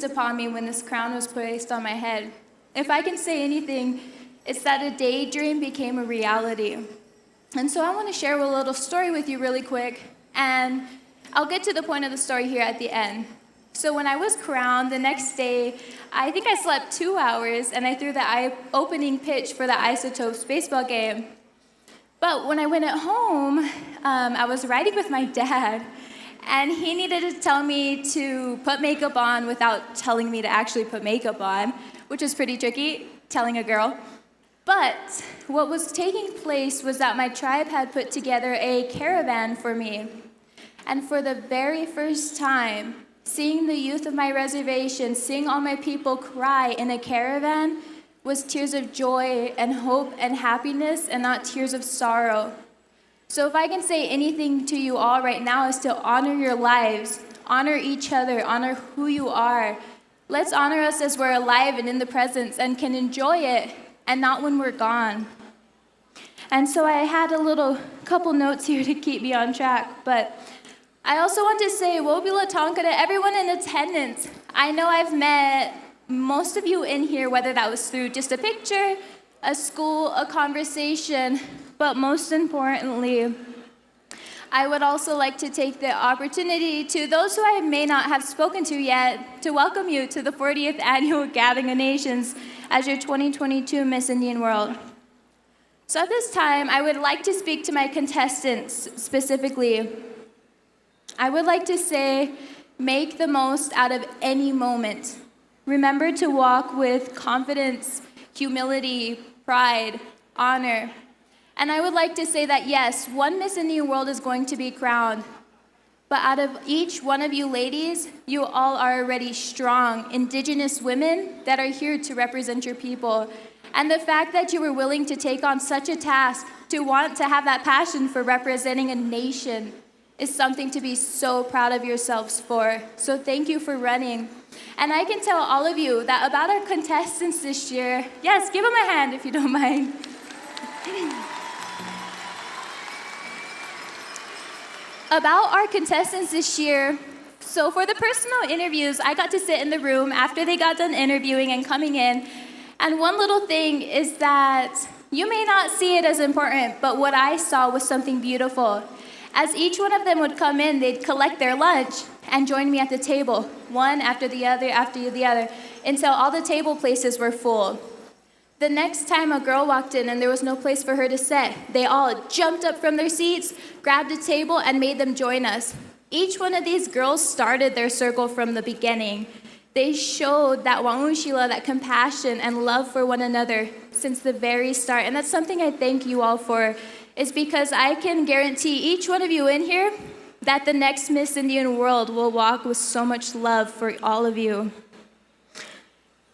seized upon me when this crown was placed on my head. If I can say anything, it's that a daydream became a reality. And so I want to share a little story with you really quick, and I'll get to the point of the story here at the end. So when I was crowned, the next day, I think I slept 2 hours, and I threw the opening pitch for the Isotopes baseball game. But when I went at home, I was riding with my dad, and he needed to tell me to put makeup on without telling me to actually put makeup on, which was pretty tricky, telling a girl. But what was taking place was that my tribe had put together a caravan for me. And for the very first time, seeing the youth of my reservation, seeing all my people cry in a caravan was tears of joy and hope and happiness and not tears of sorrow. So if I can say anything to you all right now is to honor your lives, honor each other, honor who you are. Let's honor us as we're alive and in the presence and can enjoy it and not when we're gone. And so I had a couple notes here to keep me on track, but I also want to say Wobula Tonka to everyone in attendance. I know I've met most of you in here, whether that was through just a picture, a school, a conversation, but most importantly, I would also like to take the opportunity to those who I may not have spoken to yet to welcome you to the 40th Annual Gathering of Nations as your 2022 Miss Indian World. So at this time, I would like to speak to my contestants specifically. I would like to say, make the most out of any moment. Remember to walk with confidence, humility, pride, honor. And I would like to say that yes, one Miss Indian World is going to be crowned. But out of each one of you ladies, you all are already strong, indigenous women that are here to represent your people. And the fact that you were willing to take on such a task, to want to have that passion for representing a nation, is something to be so proud of yourselves for. So thank you for running. And I can tell all of you that about our contestants this year, yes, give them a hand if you don't mind. About our contestants this year, so for the personal interviews, I got to sit in the room after they got done interviewing and coming in. And one little thing is that you may not see it as important, but what I saw was something beautiful. As each one of them would come in, they'd collect their lunch and join me at the table, one after the other, until all the table places were full. The next time a girl walked in and there was no place for her to sit, they all jumped up from their seats, grabbed a table, and made them join us. Each one of these girls started their circle from the beginning. They showed that wa'unshila, that compassion and love for one another since the very start. And that's something I thank you all for, is because I can guarantee each one of you in here that the next Miss Indian World will walk with so much love for all of you.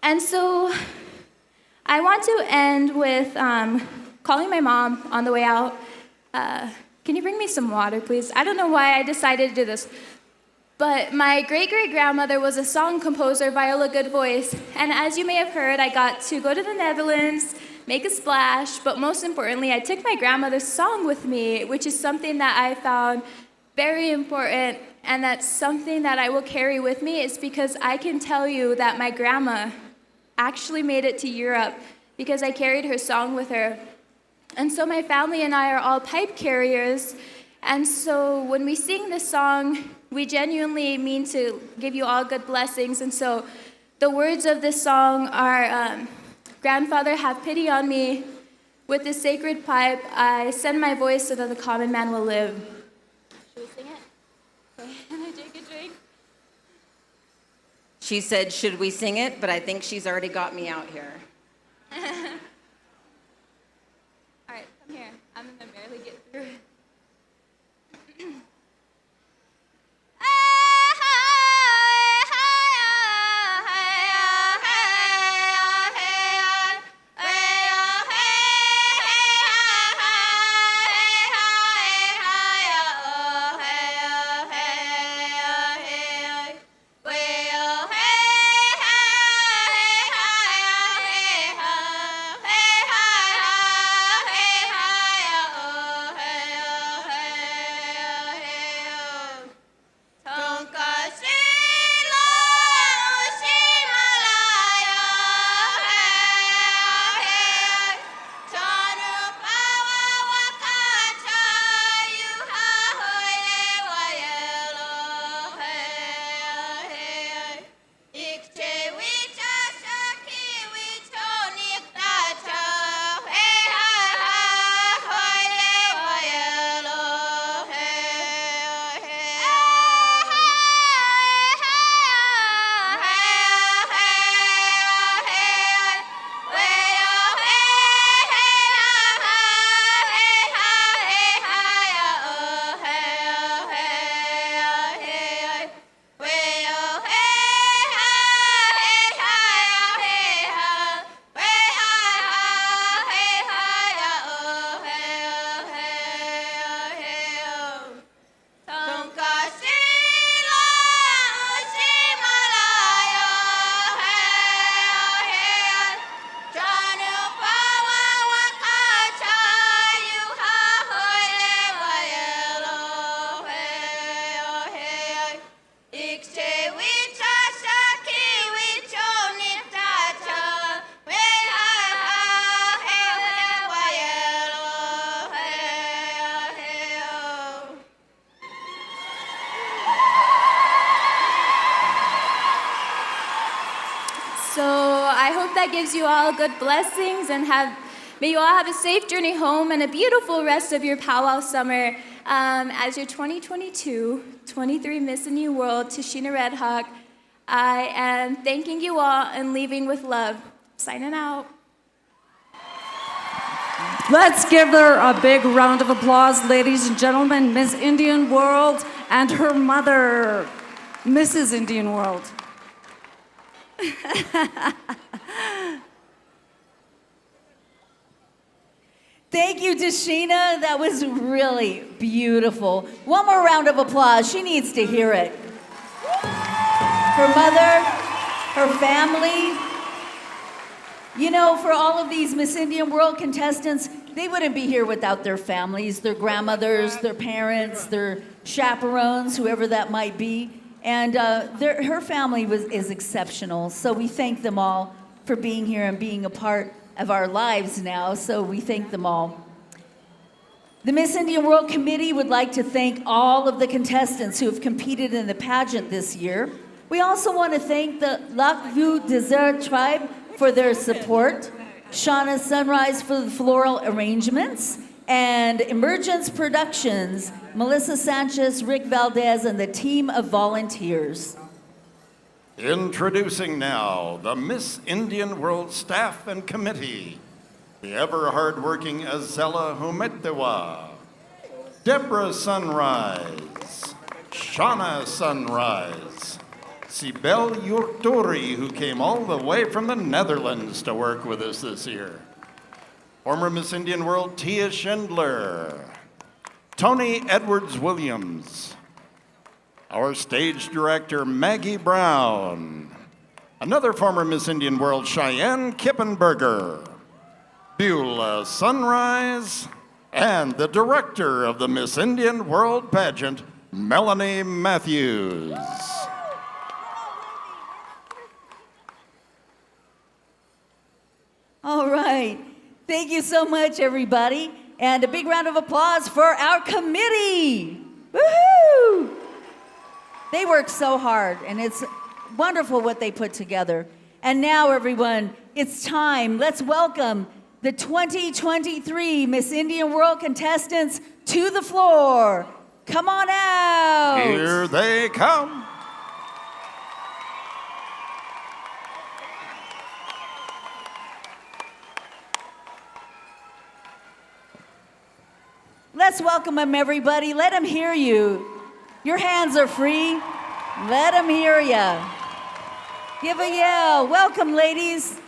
And so I want to end with calling my mom on the way out. Can you bring me some water, please? I don't know why I decided to do this, but my great-great-grandmother was a song composer, Viola Good Voice, and as you may have heard, I got to go to the Netherlands, make a splash, but most importantly, I took my grandmother's song with me, which is something that I found very important, and that's something that I will carry with me, is because I can tell you that my grandma actually made it to Europe because I carried her song with her. And so my family and I are all pipe carriers, and so when we sing this song, we genuinely mean to give you all good blessings. And so the words of this song are, Grandfather, have pity on me. With this sacred pipe, I send my voice so that the common man will live. Should we sing it? Okay, can I take a drink? She said, should we sing it? But I think she's already got me out here. All right, come here. I'm gonna barely get through it. So I hope that gives you all good blessings and may you all have a safe journey home and a beautiful rest of your powwow summer. As your 2022-23 Miss Indian World, Tashina Red Hawk, I am thanking you all and leaving with love. Signing out. Let's give her a big round of applause, ladies and gentlemen. Miss Indian World and her mother, Mrs. Indian World. Thank you, Tashina. That was really beautiful. One more round of applause. She needs to hear it. Her mother, her family. You know, for all of these Miss Indian World contestants, they wouldn't be here without their families, their grandmothers, their parents, their chaperones, whoever that might be. And her family is exceptional. So we thank them all for being here and being a part of our lives now. So we thank them all. The Miss Indian World Committee would like to thank all of the contestants who have competed in the pageant this year. We also want to thank the Lac Vieux Desert Tribe for their support, Shauna Sunrise for the floral arrangements, and Emergence Productions, Melissa Sanchez, Rick Valdez, and the team of volunteers. Introducing now the Miss Indian World Staff and Committee, the ever hardworking Azella Humetewa, Deborah Sunrise, Shauna Sunrise, Sibel Yurturi, who came all the way from the Netherlands to work with us this year, former Miss Indian World Tia Schindler, Tony Edwards-Williams, our stage director, Maggie Brown, another former Miss Indian World, Cheyenne Kippenberger, Beulah Sunrise, and the director of the Miss Indian World pageant, Melanie Matthews. All right. Thank you so much, everybody. And a big round of applause for our committee. Woohoo! They work so hard, and it's wonderful what they put together. And now, everyone, it's time. Let's welcome the 2023 Miss Indian World contestants to the floor. Come on out. Here they come. Let's welcome them, everybody. Let them hear you. Your hands are free. Let them hear you. Give a yell. Welcome, ladies.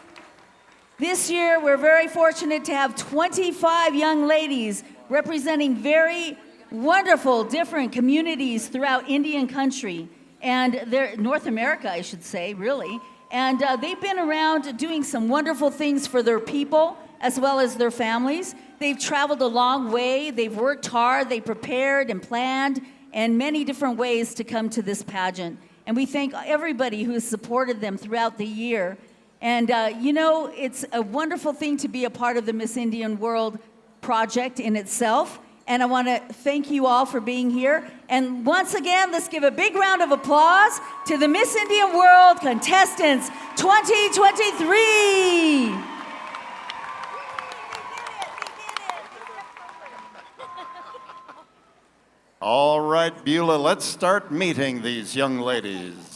This year, we're very fortunate to have 25 young ladies representing very wonderful different communities throughout Indian country. And they're North America, I should say, really. And they've been around doing some wonderful things for their people as well as their families. They've traveled a long way. They've worked hard. They prepared and planned in many different ways to come to this pageant. And we thank everybody who has supported them throughout the year. And you know, it's a wonderful thing to be a part of the Miss Indian World project in itself. And I want to thank you all for being here. And once again, let's give a big round of applause to the Miss Indian World Contestants 2023. All right, Beulah, let's start meeting these young ladies.